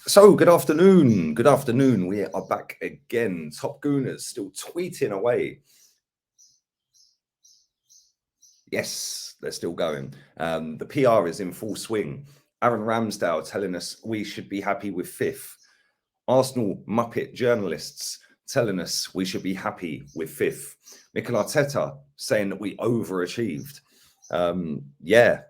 So, good afternoon. Good afternoon. We are back again. Top Gooners still tweeting away. Yes, they're still going. The PR is in full swing. Aaron Ramsdale telling us we should be happy with fifth. Arsenal Muppet journalists telling us we should be happy with fifth. Mikel Arteta saying that we overachieved. Yeah,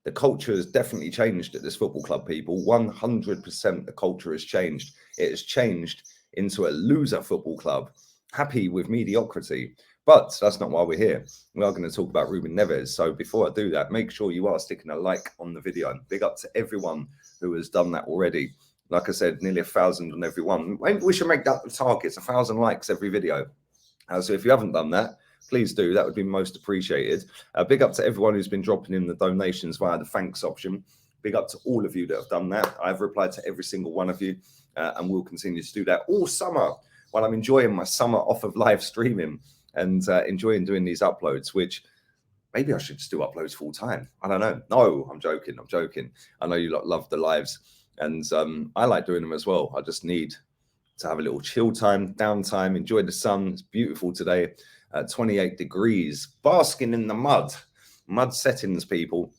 the culture has definitely changed at this football club, people. 100% the culture has changed. It has changed into a loser football club, happy with mediocrity. But that's not why we're here. We are going to talk about Ruben Neves. So before I do that, make sure you are sticking a like on the video. Big up to everyone who has done that already. Like I said, nearly 1,000 on every one. Maybe we should make that the target. It's 1,000 likes every video. So if you haven't done that, please do. That would be most appreciated. Big up to everyone who's been dropping in the donations via the thanks option. Big up to all of you that have done that. I've replied to every single one of you, and we'll continue to do that all summer while I'm enjoying my summer off of live streaming and enjoying doing these uploads, which maybe I should just do uploads full time. I don't know. No, I'm joking. I'm joking. I know you lot love the lives, and I like doing them as well. I just need to have a little chill time, downtime, enjoy the sun. It's beautiful today. 28 degrees, basking in the mud settings, people.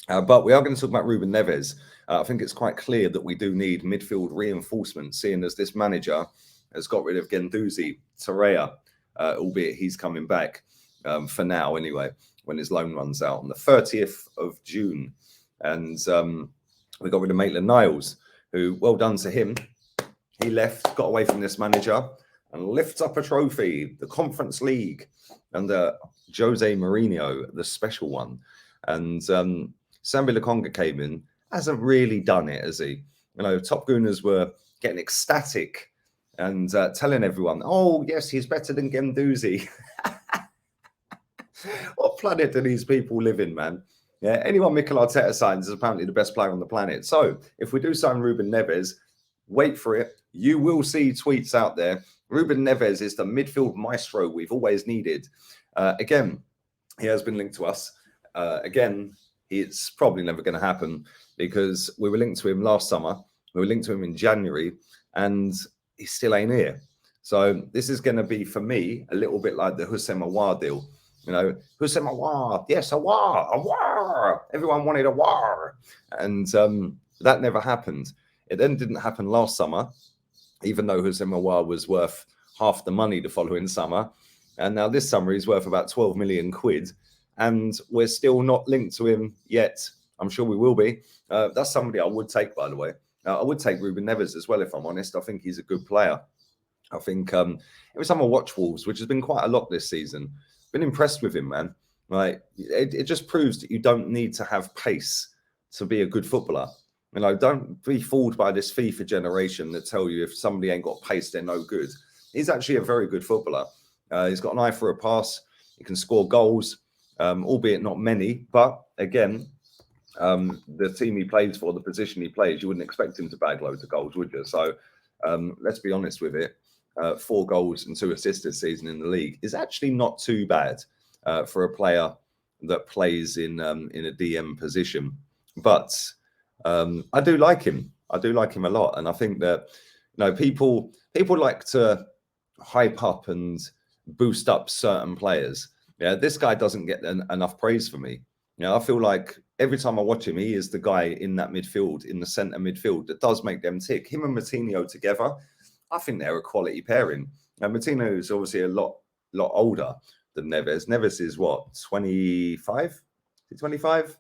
But we are going to talk about Ruben Neves. I think it's quite clear that we do need midfield reinforcement, seeing as this manager has got rid of Guendouzi, Torreira, albeit he's coming back for now anyway, when his loan runs out on the 30th of June. And we got rid of Maitland-Niles, who, well done to him. He left, got away from this manager, and lifts up a trophy, the Conference League, under Jose Mourinho, the special one. And Sambi Lokonga came in, hasn't really done it, has he? You know, Top Gooners were getting ecstatic and telling everyone, oh, yes, he's better than Guendouzi. What planet do these people live in, man? Yeah, anyone Mikel Arteta signs is apparently the best player on the planet. So if we do sign Ruben Neves, wait for it. You will see tweets out there. Ruben Neves is the midfield maestro we've always needed. Again, he has been linked to us. Again, it's probably never going to happen because we were linked to him last summer. We were linked to him in January, and he still ain't here. So this is going to be, for me, a little bit like the Houssem Aouar deal. You know, Houssem Aouar, yes, Aouar. Everyone wanted Aouar. And that never happened. It then didn't happen last summer, even though Houssem Aouar was worth half the money the following summer. And now this summer he's worth about 12 million quid. And we're still not linked to him yet. I'm sure we will be. That's somebody I would take, by the way. I would take Ruben Neves as well, if I'm honest. I think he's a good player. I think every time I watch Wolves, which has been quite a lot this season, been impressed with him, man. Like it just proves that you don't need to have pace to be a good footballer. You know, don't be fooled by this FIFA generation that tell you if somebody ain't got pace, they're no good. He's actually a very good footballer. He's got an eye for a pass. He can score goals, albeit not many. But again, the team he plays for, the position he plays, you wouldn't expect him to bag loads of goals, would you? So let's be honest with it. 4 goals and 2 assists this season in the league is actually not too bad for a player that plays in a DM position. But I do like him. I do like him a lot, and I think that people like to hype up and boost up certain players. Yeah, this guy doesn't get enough praise for me. I feel like every time I watch him, he is the guy in that midfield, in the centre midfield, that does make them tick. Him and Moutinho together, I think they're a quality pairing. And Moutinho is obviously a lot older than Neves. Neves is what, 25? Is he 25?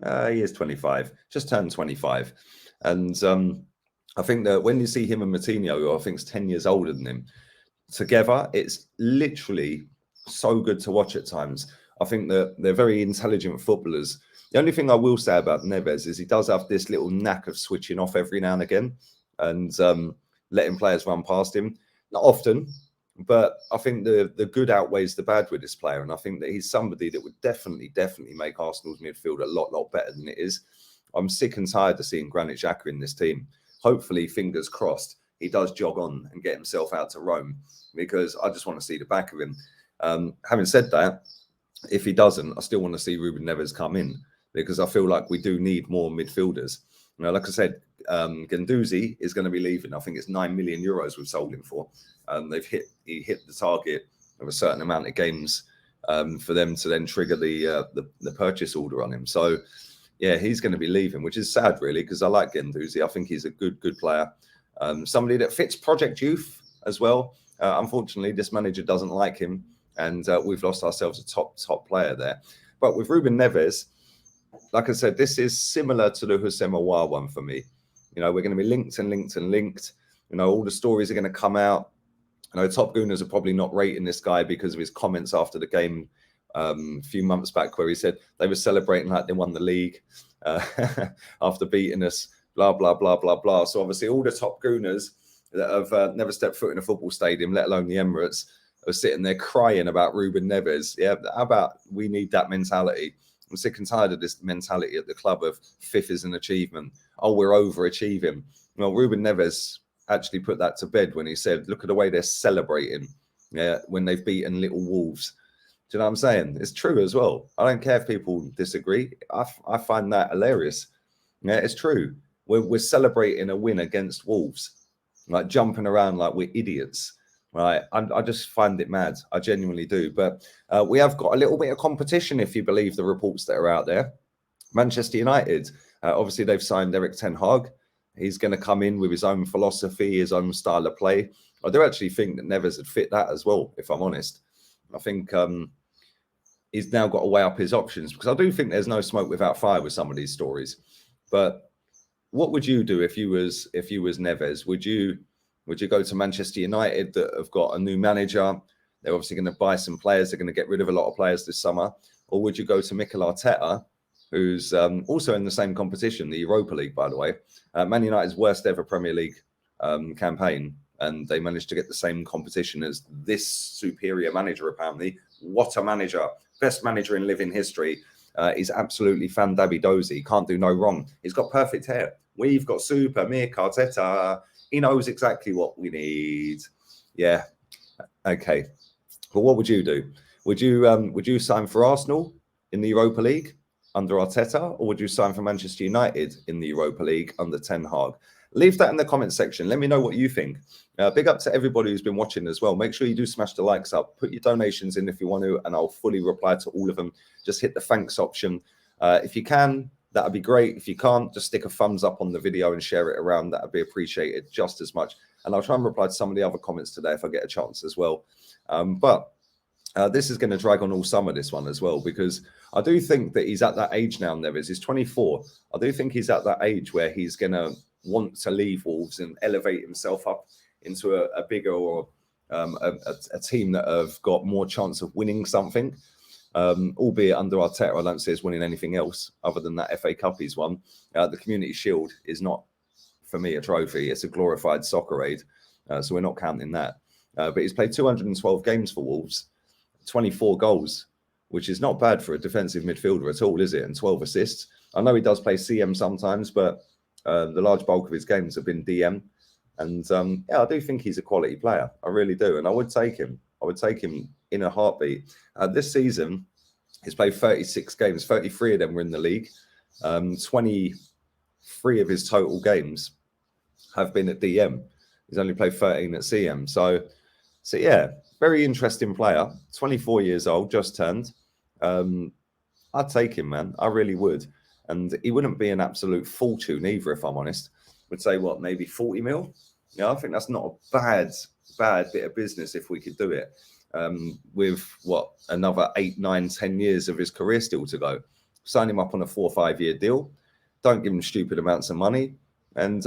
He is 25, just turned 25. And I think that when you see him and Moutinho, who I think is 10 years older than him, together, it's literally so good to watch at times. I think that they're very intelligent footballers. The only thing I will say about Neves is he does have this little knack of switching off every now and again and letting players run past him. Not often, but I think the good outweighs the bad with this player. And I think that he's somebody that would definitely make Arsenal's midfield a lot better than it is. I'm sick and tired of seeing Granit Xhaka in this team. Hopefully, fingers crossed, he does jog on and get himself out to Rome, because I just want to see the back of him. Having said that, if he doesn't, I still want to see Ruben Neves come in, because I feel like we do need more midfielders. Like I said, Guendouzi is going to be leaving. I think it's 9 million euros we've sold him for. He hit the target of a certain amount of games for them to then trigger the purchase order on him. So yeah, he's going to be leaving, which is sad really, because I like Guendouzi. I think he's a good player. Somebody that fits Project Youth as well. Unfortunately, this manager doesn't like him, and we've lost ourselves a top player there. But with Ruben Neves, like I said, this is similar to the Houssem Aouar one for me. You know, we're going to be linked and linked and linked. You know, all the stories are going to come out. I know Top Gooners are probably not rating this guy because of his comments after the game a few months back, where he said they were celebrating like they won the league after beating us, blah, blah, blah, blah, blah. So obviously all the Top Gooners that have never stepped foot in a football stadium, let alone the Emirates, are sitting there crying about Ruben Neves. Yeah, how about we need that mentality? I'm sick and tired of this mentality at the club of fifth is an achievement. Oh, we're overachieving. Well, Ruben Neves actually put that to bed when he said, look at the way they're celebrating when they've beaten little Wolves. Do you know what I'm saying? It's true as well. I don't care if people disagree. I find that hilarious. Yeah, it's true. We're celebrating a win against Wolves, like jumping around like we're idiots. Right, I just find it mad. I genuinely do. But we have got a little bit of competition, if you believe the reports that are out there. Manchester United, obviously they've signed Erik ten Hag. He's going to come in with his own philosophy, his own style of play. I do actually think that Neves would fit that as well, if I'm honest. I think he's now got to weigh up his options, because I do think there's no smoke without fire with some of these stories. But what would you do if you was Neves? Would you go to Manchester United that have got a new manager? They're obviously going to buy some players. They're going to get rid of a lot of players this summer. Or would you go to Mikel Arteta, who's also in the same competition, the Europa League, by the way? Man United's worst ever Premier League campaign, and they managed to get the same competition as this superior manager, apparently. What a manager. Best manager in living history. He's absolutely fan-dabby-dozy. Can't do no wrong. He's got perfect hair. We've got Super Mick Arteta. He knows exactly what we need. Yeah. Okay. But what would you do? Would you sign for Arsenal in the Europa League under Arteta, or would you sign for Manchester United in the Europa League under Ten Hag? Leave that in the comment section. Let me know what you think. Big up to everybody who's been watching as well. Make sure you do smash the likes up. Put your donations in if you want to, and I'll fully reply to all of them. Just hit the thanks option. If you can, that'd be great. If you can't, just stick a thumbs up on the video and share it around. That'd be appreciated just as much. And I'll try and reply to some of the other comments today if I get a chance as well. But this is going to drag on all summer, this one as well, because I do think that he's at that age now, Neves. He's 24. I do think he's at that age where he's going to want to leave Wolves and elevate himself up into a bigger or a team that have got more chance of winning something. Albeit under Arteta, I don't see us winning anything else other than that FA Cup he's won. The Community Shield is not, for me, a trophy. It's a glorified soccer aid, so we're not counting that. But he's played 212 games for Wolves, 24 goals, which is not bad for a defensive midfielder at all, is it? And 12 assists. I know he does play CM sometimes, but the large bulk of his games have been DM. And yeah, I do think he's a quality player. I really do. And I would take him. I would take him in a heartbeat. This season, he's played 36 games. 33 of them were in the league. 23 of his total games have been at DM. He's only played 13 at CM. So yeah, very interesting player. 24 years old, just turned. I'd take him, man. I really would. And he wouldn't be an absolute fortune either, if I'm honest. Would say, what, maybe 40 mil? Yeah, I think that's not a bad bit of business if we could do it. With, what, another 8, 9, 10 years of his career still to go. Sign him up on a 4 or 5 year deal. Don't give him stupid amounts of money. And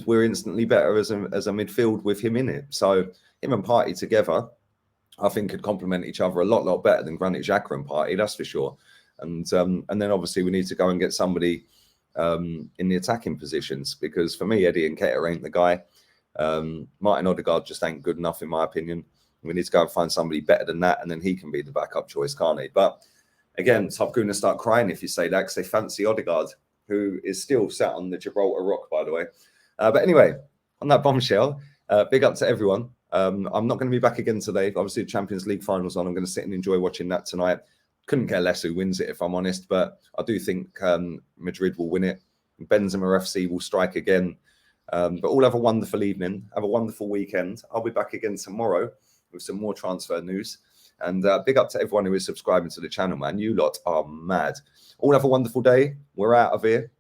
we're instantly better as a midfield with him in it. So him and Partey together, I think, could complement each other a lot better than Granit Xhaka and Partey, that's for sure. And then obviously we need to go and get somebody in the attacking positions, because for me, Eddie Nketiah ain't the guy. Martin Odegaard just ain't good enough, in my opinion. We need to go and find somebody better than that, and then he can be the backup choice, can't he? But again, Top going to start crying if you say that, because they fancy Odegaard, who is still sat on the Gibraltar Rock, by the way. But anyway, on that bombshell, big up to everyone. I'm not going to be back again today. Obviously, the Champions League finals on. I'm going to sit and enjoy watching that tonight. Couldn't care less who wins it, if I'm honest, but I do think Madrid will win it. Benzema FC will strike again. But all have a wonderful evening. Have a wonderful weekend. I'll be back again tomorrow with some more transfer news. And big up to everyone who is subscribing to the channel, man. You lot are mad. All have a wonderful day. We're out of here.